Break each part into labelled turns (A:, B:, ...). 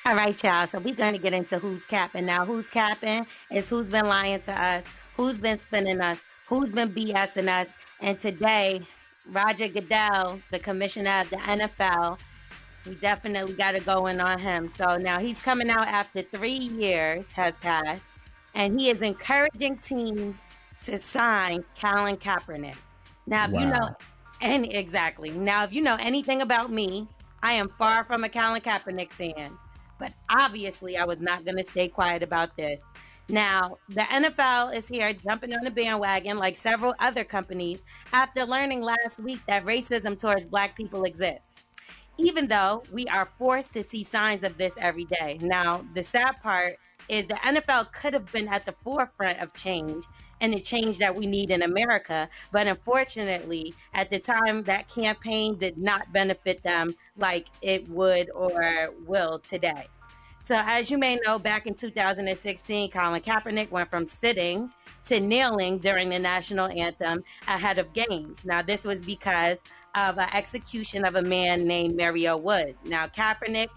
A: All right, y'all. So we're going to get into who's capping. Now, who's capping is who's been lying to us, who's been spinning us, who's been BSing us. And today, Roger Goodell, the commissioner of the NFL, we definitely got to go in on him. So now he's coming out after 3 years has passed, and he is encouraging teams to sign Colin Kaepernick. Now, if you know, and exactly. Now, if you know anything about me, I am far from a Colin Kaepernick fan. But obviously, I was not going to stay quiet about this. Now, the NFL is here jumping on the bandwagon like several other companies after learning last week that racism towards Black people exists, even though we are forced to see signs of this every day. Now, the sad part is the NFL could have been at the forefront of change and the change that we need in America. But unfortunately, at the time, that campaign did not benefit them like it would or will today. So as you may know, back in 2016, Colin Kaepernick went from sitting to kneeling during the national anthem ahead of games. Now, this was because of an execution of a man named Mario Wood. Now, Kaepernick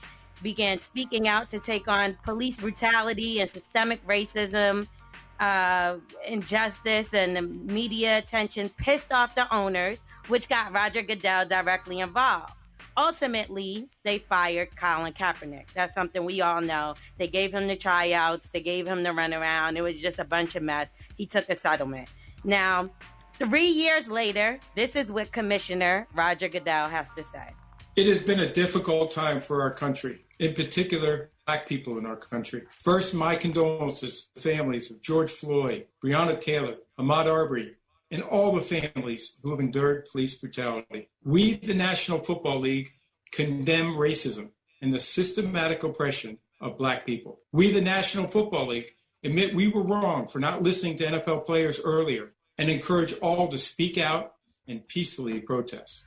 A: began speaking out to take on police brutality and systemic racism, injustice, and the media attention pissed off the owners, which got Roger Goodell directly involved. Ultimately, they fired Colin Kaepernick. That's something we all know. They gave him the tryouts. They gave him the runaround. It was just a bunch of mess. He took a settlement. Now, 3 years later, this is what Commissioner Roger Goodell has to say.
B: It has been a difficult time for our country, in particular, Black people in our country. First, my condolences to the families of George Floyd, Breonna Taylor, Ahmaud Arbery, and all the families who have endured police brutality. We, the National Football League, condemn racism and the systematic oppression of Black people. We, the National Football League, admit we were wrong for not listening to NFL players earlier and encourage all to speak out and peacefully protest.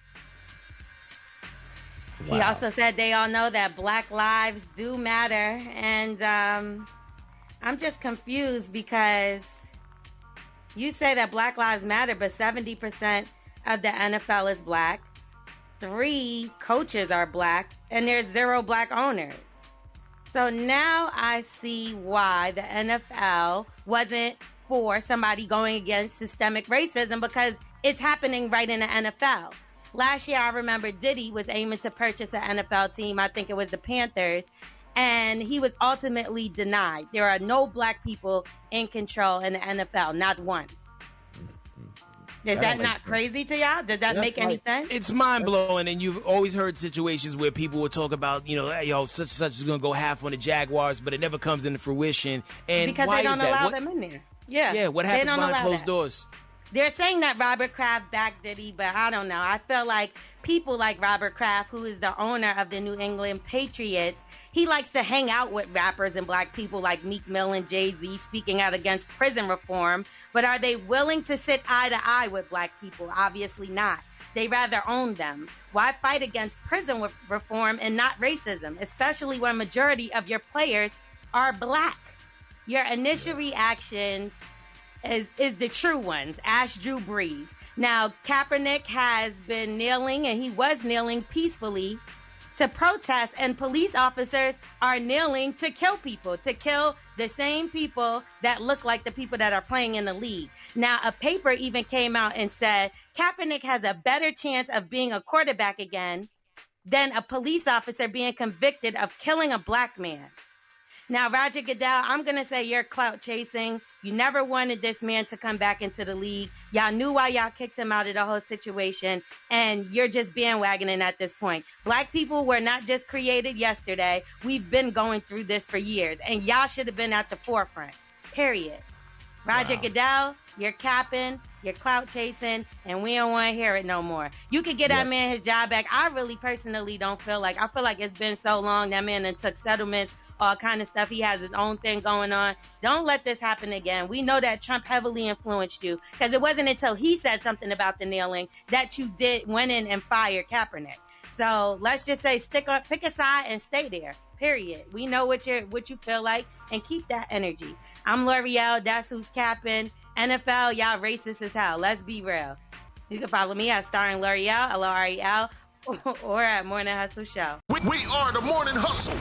A: Wow. He also said they all know that Black lives do matter. And I'm just confused because you say that Black lives matter, but 70% of the NFL is Black. 3 coaches are Black, and there's 0 Black owners. So now I see why the NFL wasn't for somebody going against systemic racism, because it's happening right in the NFL. Last year, I remember Diddy was aiming to purchase an NFL team. I think it was the Panthers. And he was ultimately denied. There are no Black people in control in the NFL, not one. Is that not crazy to y'all? Does that make any sense?
C: It's mind-blowing, and you've always heard situations where people will talk about, hey, such and such is going to go half on the Jaguars, but it never comes into fruition. And
A: because
C: why
A: they don't
C: is that?
A: allow them in there.
C: Yeah, what happens behind closed doors?
A: They're saying that Robert Kraft backed Diddy, but I don't know. I feel like people like Robert Kraft, who is the owner of the New England Patriots, he likes to hang out with rappers and Black people like Meek Mill and Jay-Z speaking out against prison reform. But are they willing to sit eye to eye with Black people? Obviously not. They rather own them. Why fight against prison reform and not racism, especially when a majority of your players are Black? Your initial reaction is the true ones. Ask Drew Brees. Now, Kaepernick has been kneeling, and he was kneeling peacefully to protest, and police officers are kneeling to kill people, to kill the same people that look like the people that are playing in the league. Now, a paper even came out and said Kaepernick has a better chance of being a quarterback again than a police officer being convicted of killing a Black man. Now, Roger Goodell, I'm going to say you're clout chasing. You never wanted this man to come back into the league. Y'all knew why y'all kicked him out of the whole situation, and you're just bandwagoning at this point. Black people were not just created yesterday. We've been going through this for years, and y'all should have been at the forefront, period. Roger Goodell, you're capping, you're clout chasing, and we don't want to hear it no more. You could get that man his job back. I really personally don't feel like, I feel like it's been so long that man done took settlements, all kind of stuff. He has his own thing going on. Don't let this happen again. We know that Trump heavily influenced you, because it wasn't until he said something about the kneeling that you went in and fired Kaepernick. So let's just say pick a side and stay there. Period. We know what you feel like, and keep that energy. I'm L'Oreal. That's who's capping. NFL, y'all racist as hell. Let's be real. You can follow me at Starring L'Oreal, L'Oreal, or at Morning Hustle Show.
D: We are the Morning Hustle.